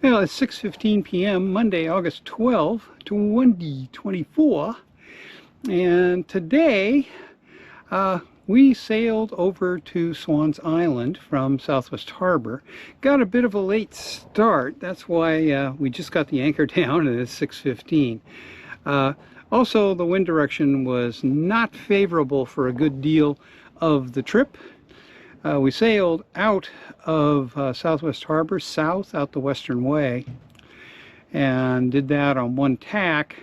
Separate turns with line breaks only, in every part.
Well, it's 6:15 p.m. Monday, August 12, 2024, and today we sailed over to Swans Island from Southwest Harbor. Got a bit of a late start. That's why we just got the anchor down and it's 6:15. Also, the wind direction was not favorable for a good deal of the trip. We sailed out of Southwest Harbor, south, out the Western Way, and did that on one tack.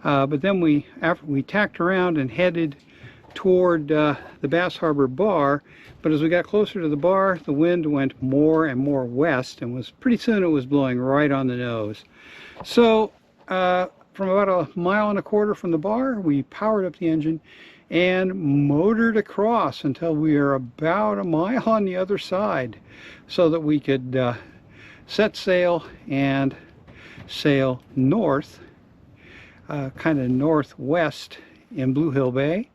But then after we tacked around and headed toward the Bass Harbor bar. But as we got closer to the bar, the wind went more and more west, and pretty soon it was blowing right on the nose. So from about 1.25 miles from the bar, we powered up the engine and motored across until we were about 1 mile on the other side, so that we could set sail and sail north, kind of northwest in Blue Hill Bay,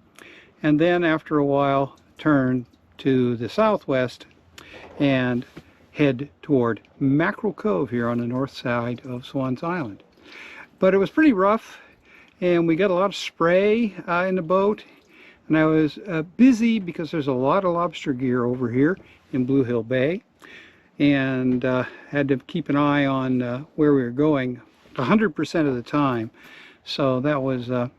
and then after a while turn to the southwest and head toward Mackerel Cove here on the north side of Swans Island. But it was pretty rough, and we got a lot of spray in the boat. And I was busy because there's a lot of lobster gear over here in Blue Hill Bay, and had to keep an eye on where we were going 100% of the time. So that was a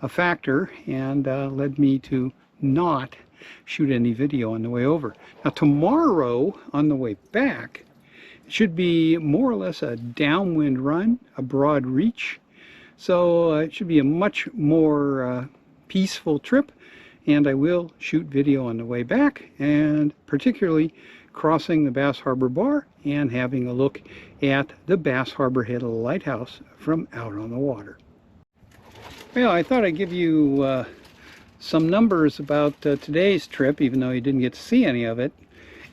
factor, and led me to not shoot any video on the way over. Now tomorrow on the way back, it should be more or less a downwind run, a broad reach. So it should be a much more peaceful trip, and I will shoot video on the way back, and particularly crossing the Bass Harbor Bar and having a look at the Bass Harbor Head Lighthouse from out on the water. Well, I thought I'd give you some numbers about today's trip, even though you didn't get to see any of it.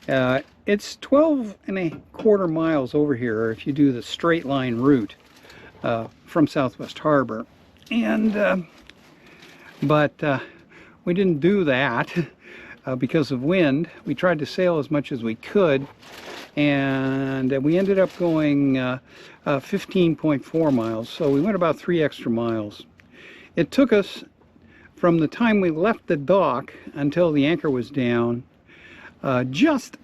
It's 12.25 miles over here if you do the straight line route from Southwest Harbor, and but we didn't do that because of wind. We tried to sail as much as we could, and we ended up going 15.4 miles, so we went about 3 extra miles. It took us from the time we left the dock until the anchor was down just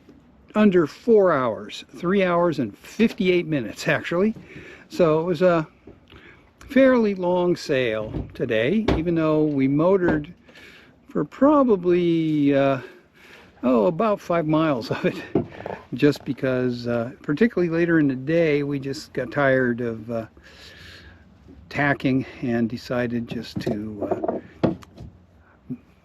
under 4 hours, 3 hours and 58 minutes actually. So it was a fairly long sail today, even though we motored for probably about 5 miles of it, just because particularly later in the day we just got tired of tacking and decided just to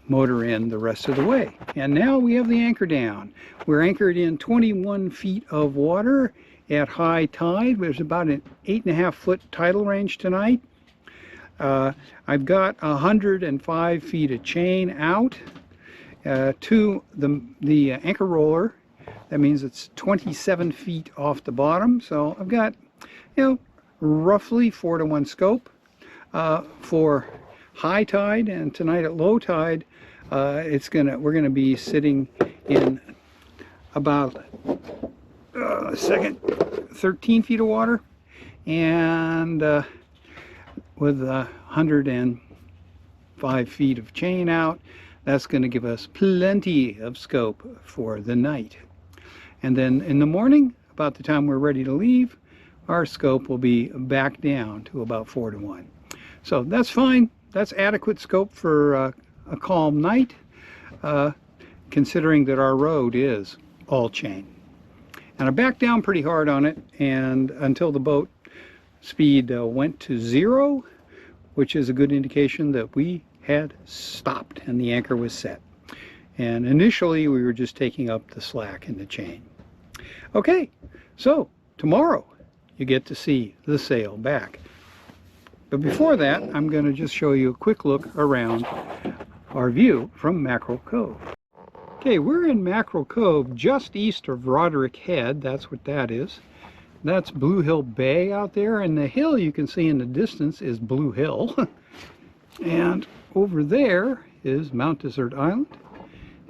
motor in the rest of the way. And now we have the anchor down. We're anchored in 21 feet of water at high tide. There's about an 8.5 foot tidal range tonight. I've got 105 feet of chain out to the anchor roller. That means it's 27 feet off the bottom. So I've got, roughly 4-to-1 scope for high tide, and tonight at low tide, we're gonna be sitting in about 13 feet of water, and with 105 feet of chain out, that's going to give us plenty of scope for the night. And then in the morning, about the time we're ready to leave, our scope will be back down to about 4-to-1. So that's fine. That's adequate scope for a calm night, considering that our road is all chain. And I backed down pretty hard on it, and until the boat speed went to 0, which is a good indication that we had stopped and the anchor was set. And initially we were just taking up the slack in the chain. Okay, so tomorrow you get to see the sail back. But before that, I'm going to just show you a quick look around our view from Mackerel Cove. Okay, we're in Mackerel Cove, just east of Roderick Head. That's what that is. That's Blue Hill Bay out there, and the hill you can see in the distance is Blue Hill. And over there is Mount Desert Island,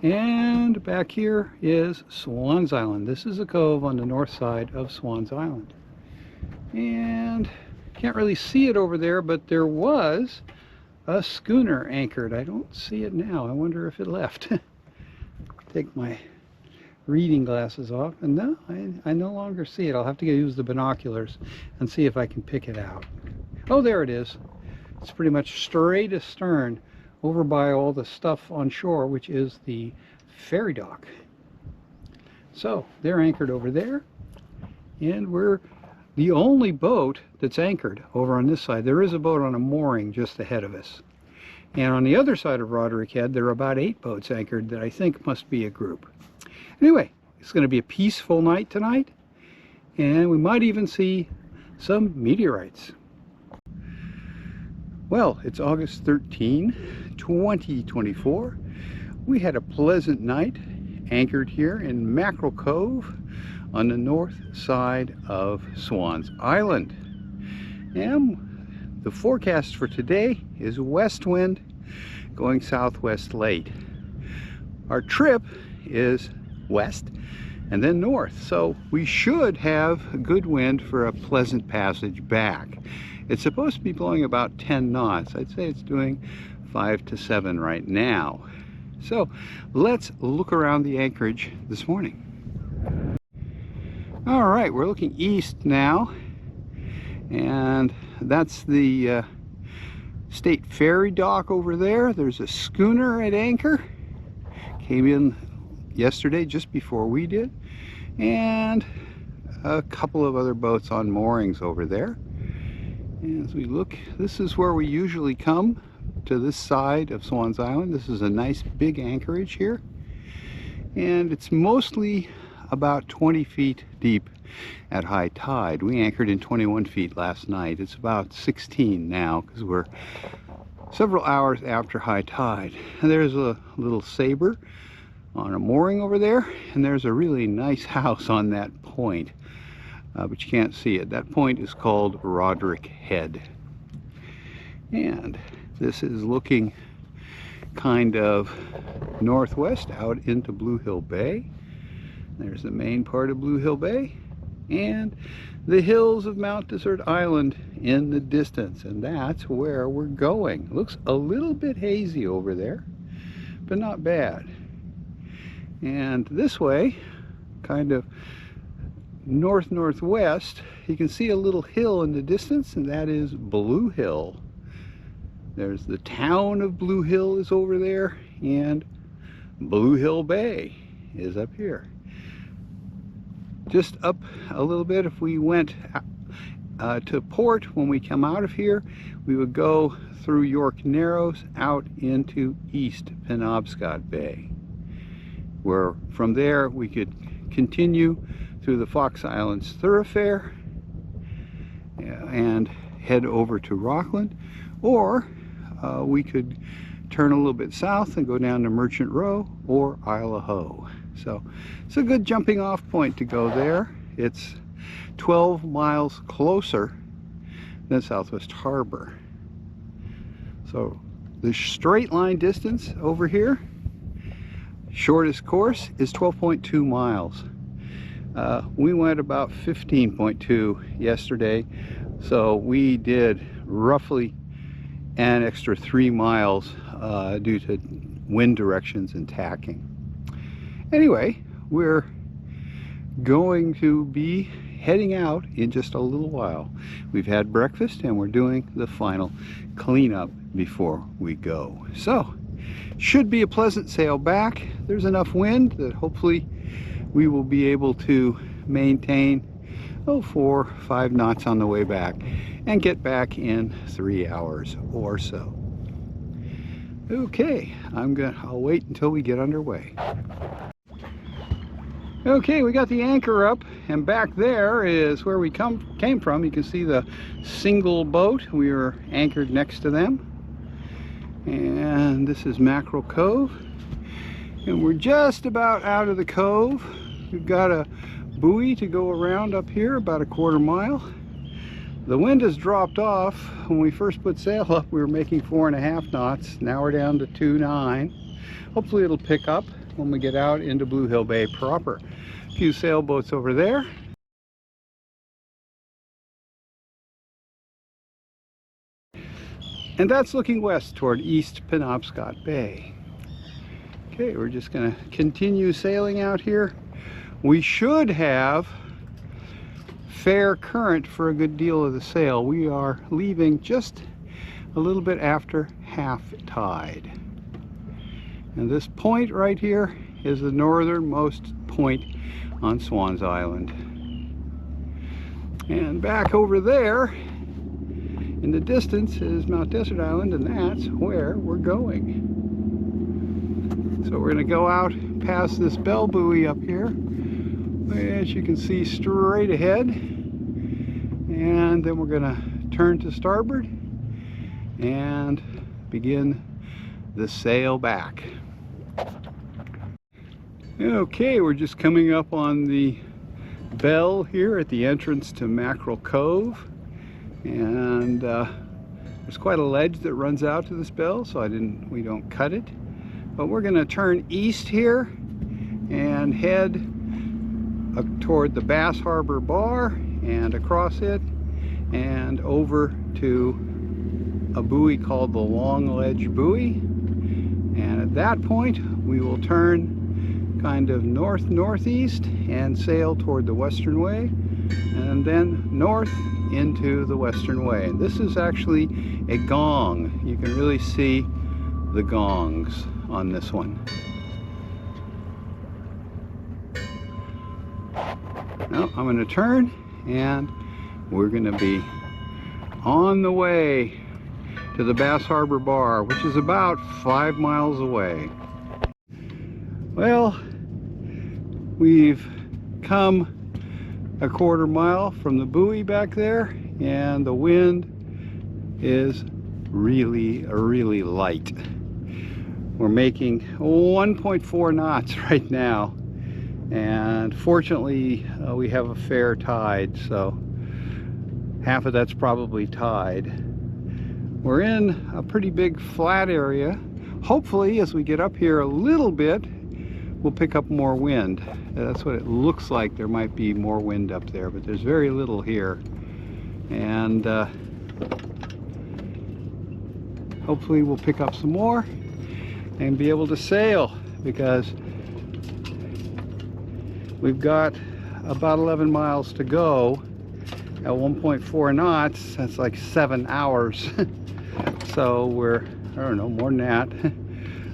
And back here is Swans Island. This is a cove on the north side of Swans Island. And can't really see it over there, but there was a schooner anchored. I don't see it now. I wonder if it left. Take my reading glasses off, and no, I no longer see it. I'll have to use the binoculars and see if I can pick it out. Oh, there it is. It's pretty much straight astern over by all the stuff on shore, which is the ferry dock. So they're anchored over there, and we're the only boat that's anchored over on this side. There is a boat on a mooring just ahead of us. And on the other side of Roderick Head, there are about 8 boats anchored that I think must be a group. Anyway, it's going to be a peaceful night tonight, and we might even see some meteorites. Well, it's August 13, 2024. We had a pleasant night anchored here in Mackerel Cove on the north side of Swans Island. And the forecast for today is west wind going southwest late. Our trip is west and then north, so we should have good wind for a pleasant passage back. It's supposed to be blowing about 10 knots. I'd say it's doing 5 to 7 right now. So let's look around the anchorage this morning. All right, we're looking east now, and that's the state ferry dock over there. There's a schooner at anchor. Came in yesterday just before we did, and a couple of other boats on moorings over there. And as we look, this is where we usually come, to this side of Swans Island. This is a nice big anchorage here, and it's mostly about 20 feet deep at high tide. We anchored in 21 feet last night. It's about 16 now because we're several hours after high tide. And there's a little saber on a mooring over there, and there's a really nice house on that point, but you can't see it. That point is called Roderick Head. And this is looking kind of northwest out into Blue Hill Bay. There's the main part of Blue Hill Bay and the hills of Mount Desert Island in the distance, and that's where we're going. Looks a little bit hazy over there, but not bad. And this way, kind of north-northwest, you can see a little hill in the distance, and that is Blue Hill. There's the town of Blue Hill is over there, and Blue Hill Bay is up here. Just up a little bit, if we went to port when we come out of here, we would go through York Narrows out into East Penobscot Bay, where from there we could continue through the Fox Islands Thoroughfare and head over to Rockland, or we could turn a little bit south and go down to Merchant Row or Isle of Ho. So it's a good jumping off point to go there. It's 12 miles closer than Southwest Harbor. So the straight line distance over here, shortest course, is 12.2 miles. We went about 15.2 yesterday, so we did roughly an extra 3 miles due to wind directions and tacking. Anyway, we're going to be heading out in just a little while. We've had breakfast and we're doing the final cleanup before we go. So, should be a pleasant sail back. There's enough wind that hopefully we will be able to maintain 4 or 5 knots on the way back and get back in 3 hours or so. Okay, I'll wait until we get underway. Okay, we got the anchor up, and back there is where we came from. You can see the single boat. We were anchored next to them. And this is Mackerel Cove. And we're just about out of the cove. We've got a buoy to go around up here, about a 1/4 mile. The wind has dropped off. When we first put sail up, we were making 4.5 knots. Now we're down to 2.9. Hopefully it'll pick up. when we get out into Blue Hill Bay proper. A few sailboats over there. And that's looking west toward East Penobscot Bay. Okay, we're just going to continue sailing out here. We should have fair current for a good deal of the sail. We are leaving just a little bit after half tide. And this point right here is the northernmost point on Swans Island. And back over there in the distance is Mount Desert Island, and that's where we're going. So we're going to go out past this bell buoy up here, as you can see straight ahead, and then we're going to turn to starboard and begin the sail back. Okay, we're just coming up on the bell here at the entrance to Mackerel Cove, and there's quite a ledge that runs out to this bell, so we don't cut it. But we're going to turn east here and head toward the Bass Harbor Bar and across it and over to a buoy called the Long Ledge Buoy. And at that point we will turn kind of north-northeast and sail toward the Western Way, and then north into the Western Way. And this is actually a gong. You can really see the gongs on this one. Now I'm going to turn and we're going to be on the way to the Bass Harbor Bar, which is about 5 miles away. Well, we've come a quarter mile from the buoy back there, and the wind is really light. We're making 1.4 knots right now, and fortunately we have a fair tide, so half of that's probably tide. We're in a pretty big flat area. Hopefully as we get up here a little bit we'll pick up more wind. That's what it looks like. There might be more wind up there, but there's very little here, and hopefully we'll pick up some more and be able to sail, because we've got about 11 miles to go at 1.4 knots. That's like 7 hours. So we're, I don't know, more than that,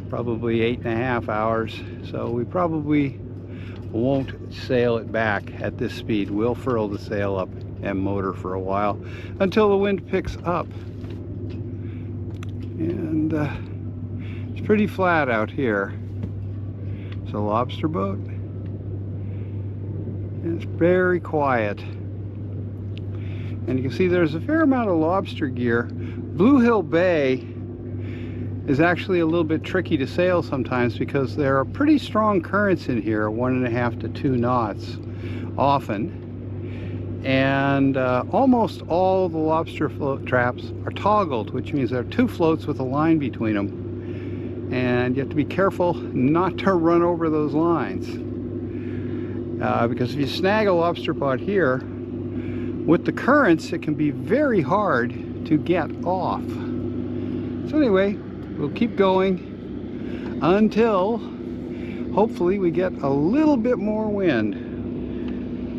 probably 8.5 hours. So we probably won't sail it back at this speed. We'll furl the sail up and motor for a while until the wind picks up. And it's pretty flat out here. It's a lobster boat, and it's very quiet. And you can see there's a fair amount of lobster gear. Blue Hill Bay is actually a little bit tricky to sail sometimes because there are pretty strong currents in here, 1.5 to 2 knots often. And almost all the lobster float traps are toggled, which means there are 2 floats with a line between them. And you have to be careful not to run over those lines. Because if you snag a lobster pot here, with the currents, it can be very hard to get off. So anyway, we'll keep going until hopefully we get a little bit more wind.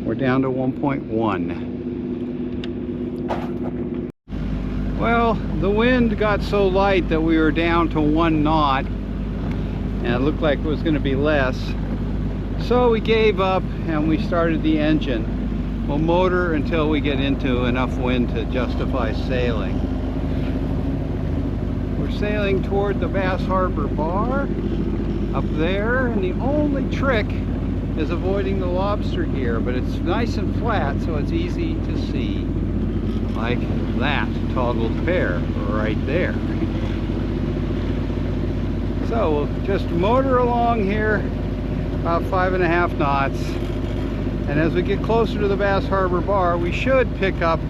We're down to 1.1. Well, the wind got so light that we were down to 1 knot, and it looked like it was going to be less. So we gave up and we started the engine. We'll motor until we get into enough wind to justify sailing. We're sailing toward the Bass Harbor Bar up there, and the only trick is avoiding the lobster gear, but it's nice and flat, so it's easy to see, like that toggled pair right there. So we'll just motor along here about 5.5 knots. And as we get closer to the Bass Harbor Bar, we should pick up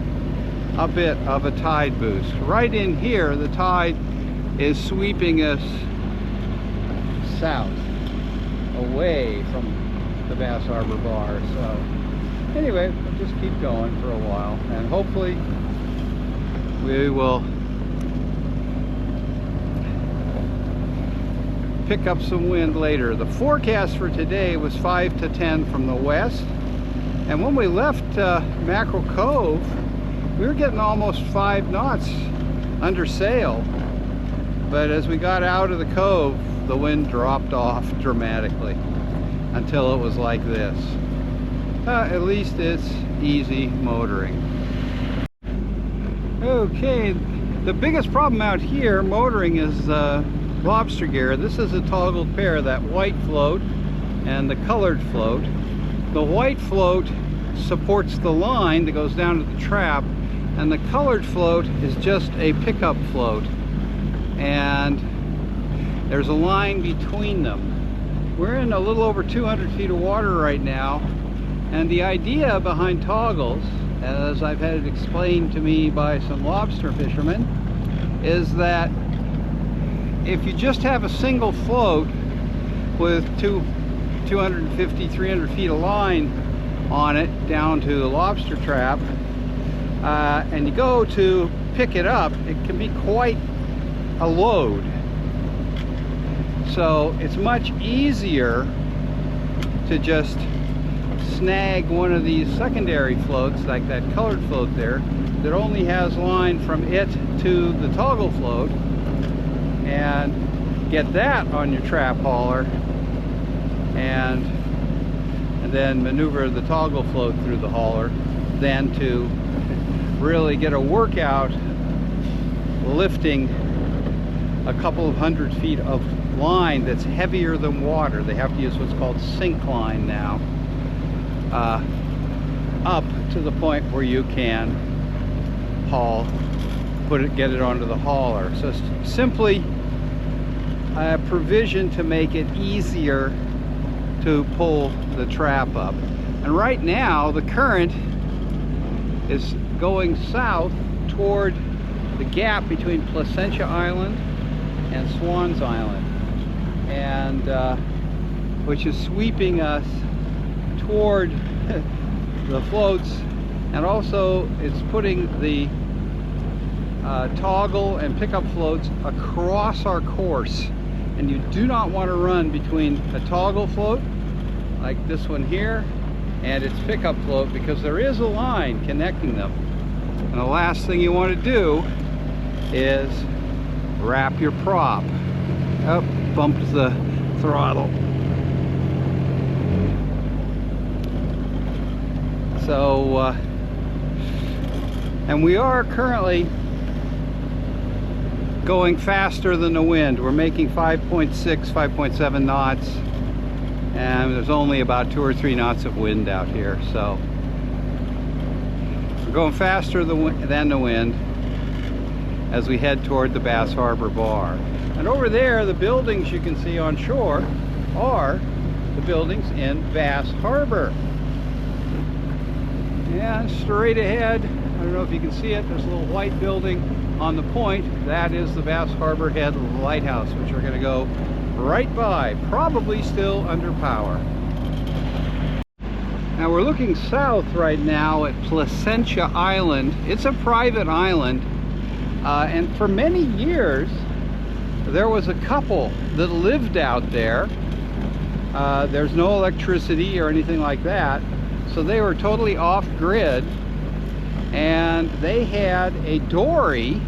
a bit of a tide boost. Right in here, the tide is sweeping us south. away from the Bass Harbor Bar. So anyway, we'll just keep going for a while, and hopefully we will pick up some wind later. The forecast for today was 5 to 10 from the west, and when we left Mackerel Cove, we were getting almost 5 knots under sail, but as we got out of the cove, the wind dropped off dramatically until it was like this. At least it's easy motoring. Okay, the biggest problem out here motoring is lobster gear. This is a toggled pair, that white float and the colored float. The white float supports the line that goes down to the trap, and the colored float is just a pickup float, and there's a line between them. We're in a little over 200 feet of water right now, and the idea behind toggles, as I've had it explained to me by some lobster fishermen, is that if you just have a single float with 250, 300 feet of line on it down to the lobster trap, and you go to pick it up, it can be quite a load. So it's much easier to just snag one of these secondary floats, like that colored float there, that only has line from it to the toggle float, and get that on your trap hauler, and then maneuver the toggle float through the hauler, than to really get a workout lifting a couple of 100 feet of line that's heavier than water. They have to use what's called sink line now, up to the point where you can haul, get it onto the hauler. So it's simply a provision to make it easier to pull the trap up. And right now the current is going south toward the gap between Placentia Island and Swans Island, and which is sweeping us toward the floats, and also it's putting the toggle and pickup floats across our course. And you do not want to run between a toggle float like this one here and its pickup float, because there is a line connecting them. And the last thing you want to do is wrap your prop. Oh, bumped the throttle. So, and we are currently going faster than the wind. We're making 5.6, 5.7 knots, and there's only about 2 or 3 knots of wind out here. So we're going faster than the wind as we head toward the Bass Harbor Bar. And over there, the buildings you can see on shore are the buildings in Bass Harbor. And straight ahead, I don't know if you can see it, there's a little white building on the point. That is the Bass Harbor Head Lighthouse, which we're going to go right by, probably still under power. Now we're looking south right now at Placentia Island. It's a private island, and for many years there was a couple that lived out there. There's no electricity or anything like that, so they were totally off-grid, and they had a dory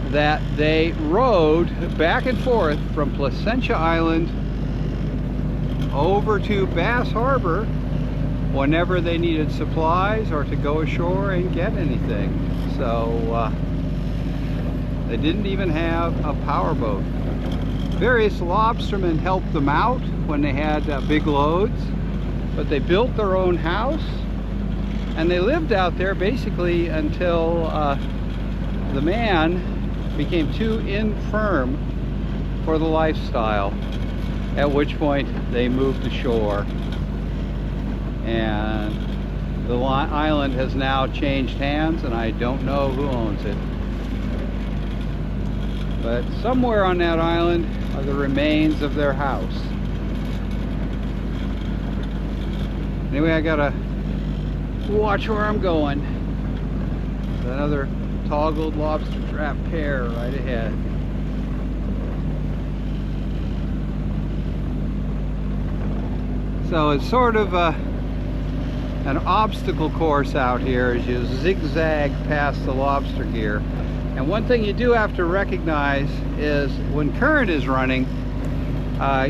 that they rowed back and forth from Placentia Island over to Bass Harbor whenever they needed supplies or to go ashore and get anything. So they didn't even have a powerboat. Various lobstermen helped them out when they had big loads, but they built their own house, and they lived out there basically until the man became too infirm for the lifestyle, at which point they moved ashore. And the island has now changed hands, and I don't know who owns it. But somewhere on that island are the remains of their house. Anyway, I gotta watch where I'm going. Another toggled lobster trap pair right ahead. So it's sort of an obstacle course out here as you zigzag past the lobster gear. And one thing you do have to recognize is when current is running,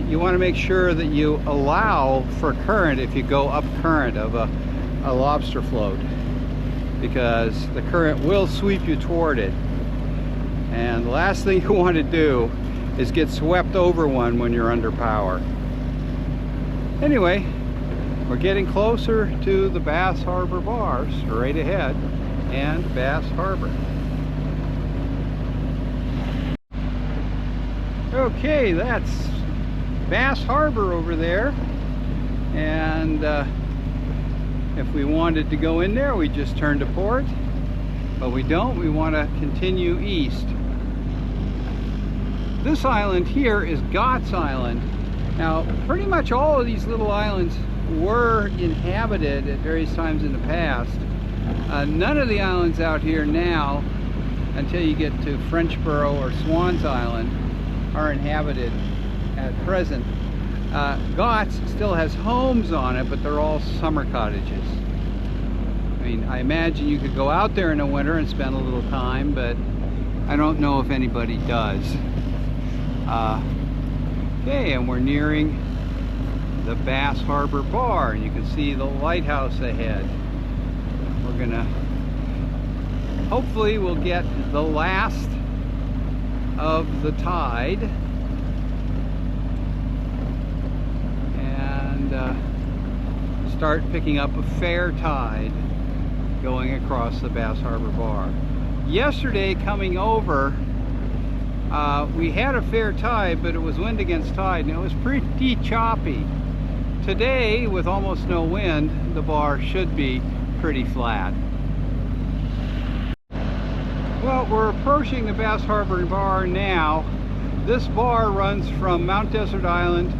you want to make sure that you allow for current if you go up current of a lobster float, because the current will sweep you toward it. And the last thing you want to do is get swept over one when you're under power. Anyway, we're getting closer to the Bass Harbor bar straight ahead and Bass Harbor. Okay, that's Bass Harbor over there, and if we wanted to go in there, we just turn to port, but we don't. We want to continue east. This island here is Gotts Island. Now, pretty much all of these little islands were inhabited at various times in the past. None of the islands out here now, until you get to Frenchboro or Swans Island, are inhabited at present. Gotts still has homes on it, but they're all summer cottages. I mean, I imagine you could go out there in the winter and spend a little time, but I don't know if anybody does. Okay, and we're nearing the Bass Harbor bar, and you can see the lighthouse ahead. We're gonna, hopefully we'll get the last of the tide and start picking up a fair tide going across the Bass Harbor bar. Yesterday coming over, we had a fair tide, but it was wind against tide, and it was pretty choppy. Today, with almost no wind, the bar should be pretty flat. Well, we're approaching the Bass Harbor bar now. This bar runs from Mount Desert Island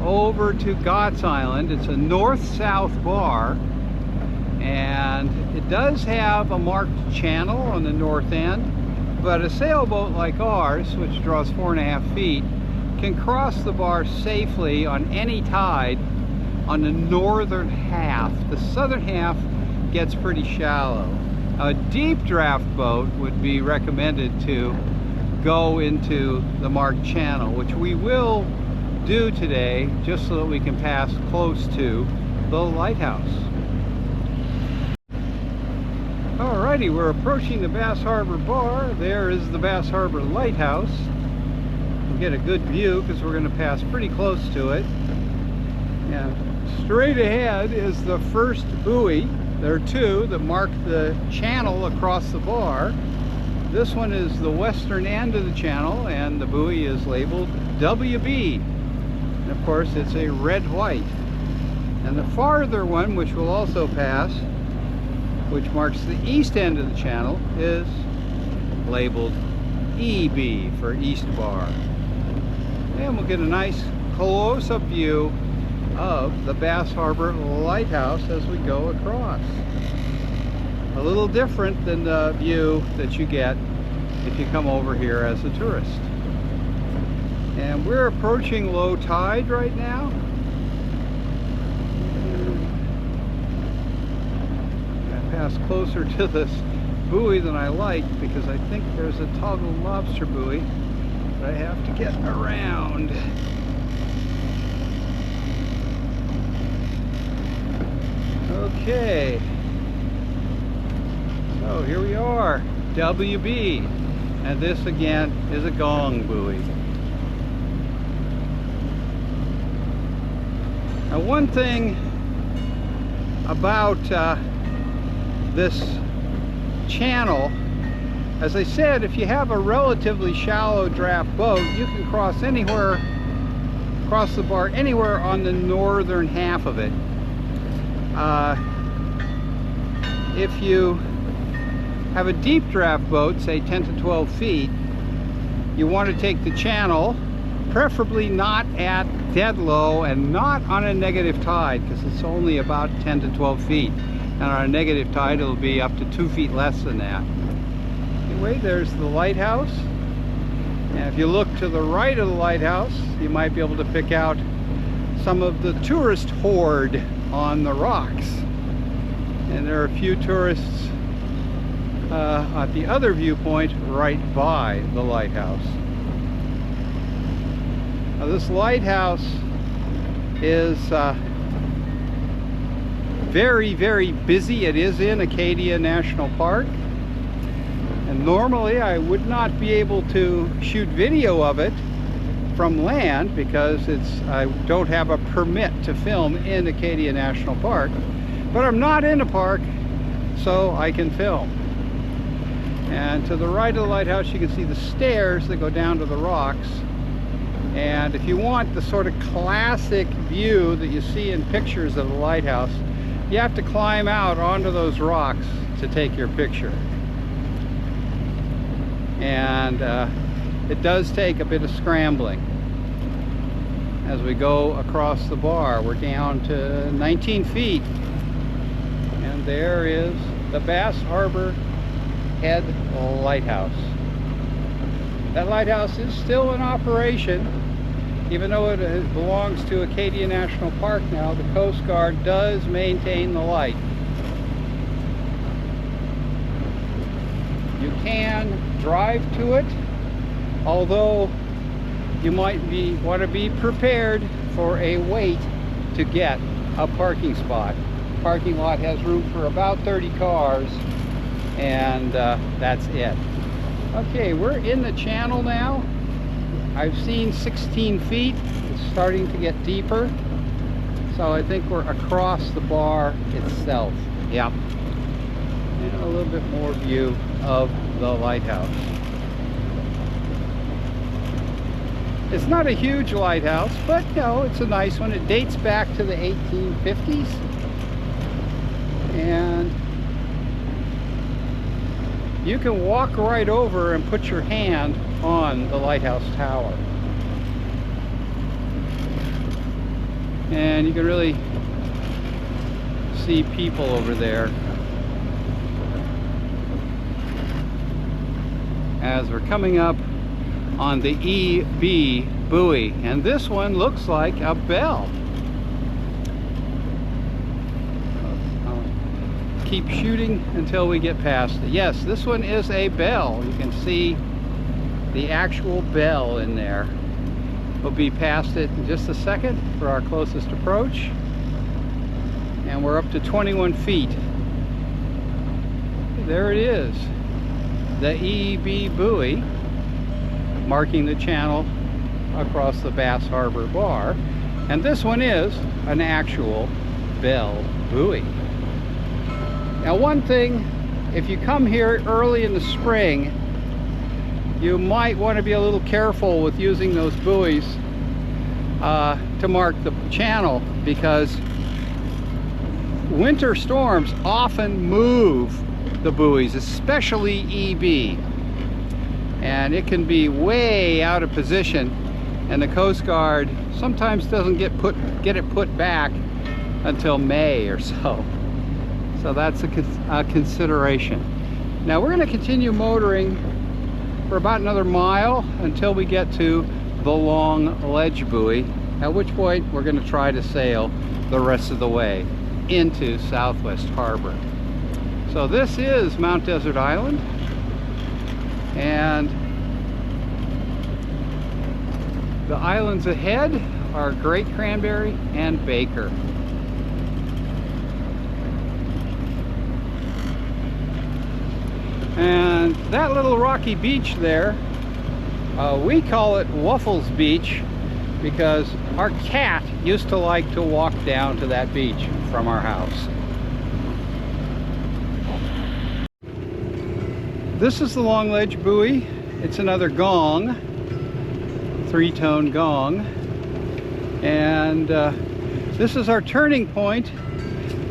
over to Gotts Island. It's a north-south bar, and it does have a marked channel on the north end. But a sailboat like ours, which draws 4.5 feet, can cross the bar safely on any tide on the northern half. The southern half gets pretty shallow. A deep draft boat would be recommended to go into the marked channel, which we will do today, just so that we can pass close to the lighthouse. Alrighty, we're approaching the Bass Harbor bar. There is the Bass Harbor lighthouse. We'll get a good view because we're going to pass pretty close to it. And straight ahead is the first buoy. There are two that mark the channel across the bar. This one is the western end of the channel, and the buoy is labeled WB. And of course, it's a red-white. And the farther one, which we'll also pass, which marks the east end of the channel, is labeled EB for East Bar. And we'll get a nice close-up view of the Bass Harbor lighthouse as we go across. A little different than the view that you get if you come over here as a tourist. And we're approaching low tide right now. Pass closer to this buoy than I like, because I think there's a toggle lobster buoy that I have to get around. Okay, so here we are, WB, and this again is a gong buoy. Now, one thing about this channel, as I said, if you have a relatively shallow draft boat, you can cross anywhere, cross the bar anywhere on the northern half of it. If you have a deep draft boat, say 10 to 12 feet, you want to take the channel preferably not at dead low and not on a negative tide, because it's only about 10 to 12 feet. And on a negative tide, it'll be up to 2 feet less than that. Anyway, there's the lighthouse. And if you look to the right of the lighthouse, you might be able to pick out some of the tourist horde on the rocks. And there are a few tourists at the other viewpoint right by the lighthouse. Now, this lighthouse is very, very busy. It is in Acadia National Park. And normally I would not be able to shoot video of it from land because I don't have a permit to film in Acadia National Park. But I'm not in a park, so I can film. And to the right of the lighthouse, you can see the stairs that go down to the rocks. And if you want the sort of classic view that you see in pictures of the lighthouse, you have to climb out onto those rocks to take your picture. And it does take a bit of scrambling. As we go across the bar, we're down to 19 feet. And there is the Bass Harbor Head Lighthouse. That lighthouse is still in operation, even though it belongs to Acadia National Park now. The Coast Guard does maintain the light. You can drive to it, although you might want to be prepared for a wait to get a parking spot. The parking lot has room for about 30 cars, and that's it. Okay, we're in the channel now. I've seen 16 feet. It's starting to get deeper, so I think we're across the bar itself. Yeah, and a little bit more view of the lighthouse. It's not a huge lighthouse, but no, it's a nice one. It dates back to the 1850s, and you can walk right over and put your hand on the lighthouse tower. And you can really see people over there as we're coming up on the EB buoy. And this one looks like a bell. Keep shooting until we get past it. Yes, this one is a bell. You can see the actual bell in there. We'll be past it in just a second for our closest approach. And we're up to 21 feet. There it is, the EB buoy, marking the channel across the Bass Harbor Bar. And this one is an actual bell buoy. Now, one thing, if you come here early in the spring, you might want to be a little careful with using those buoys to mark the channel, because winter storms often move the buoys, especially EB. And it can be way out of position, and the Coast Guard sometimes doesn't get it put back until May or so. So that's a consideration. Now we're going to continue motoring for about another mile until we get to the long ledge buoy, at which point we're going to try to sail the rest of the way into Southwest Harbor. So this is Mount Desert Island, and the islands ahead are Great Cranberry and Baker. And that little rocky beach there, we call it Waffles Beach because our cat used to like to walk down to that beach from our house. This is the long ledge buoy. It's another gong, 3-tone gong. And this is our turning point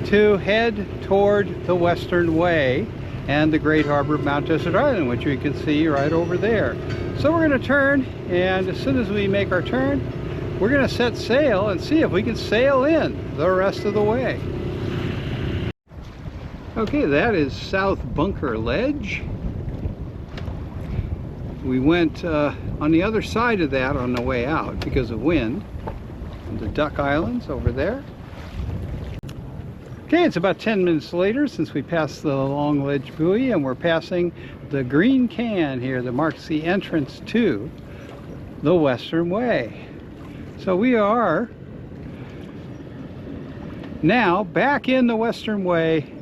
to head toward the Western Way. and the Great Harbor of Mount Desert Island, which we can see right over there. So we're going to turn, and as soon as we make our turn, we're going to set sail and see if we can sail in the rest of the way. Okay, that is South Bunker Ledge. We went on the other side of that on the way out because of wind. And the Duck Islands over there. Okay, it's about 10 minutes later since we passed the Long Ledge Buoy, and we're passing the green can here that marks the entrance to the Western Way. So we are now back in the Western Way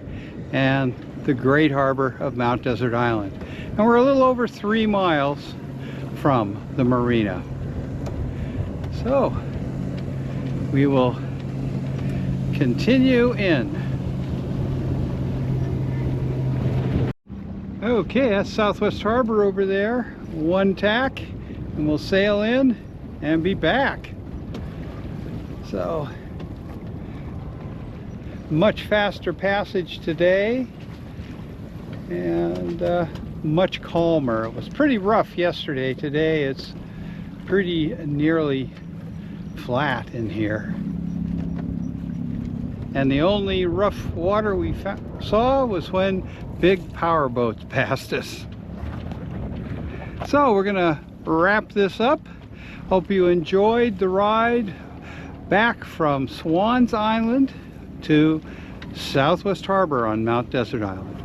and the Great Harbor of Mount Desert Island. And we're a little over 3 miles from the marina. So we will continue in. Okay, that's Southwest Harbor over there. One tack and we'll sail in and be back. So much faster passage today and much calmer. It was pretty rough yesterday. Today it's pretty nearly flat in here. And the only rough water we saw was when big power boats passed us. So we're gonna wrap this up. Hope you enjoyed the ride back from Swans Island to Southwest Harbor on Mount Desert Island.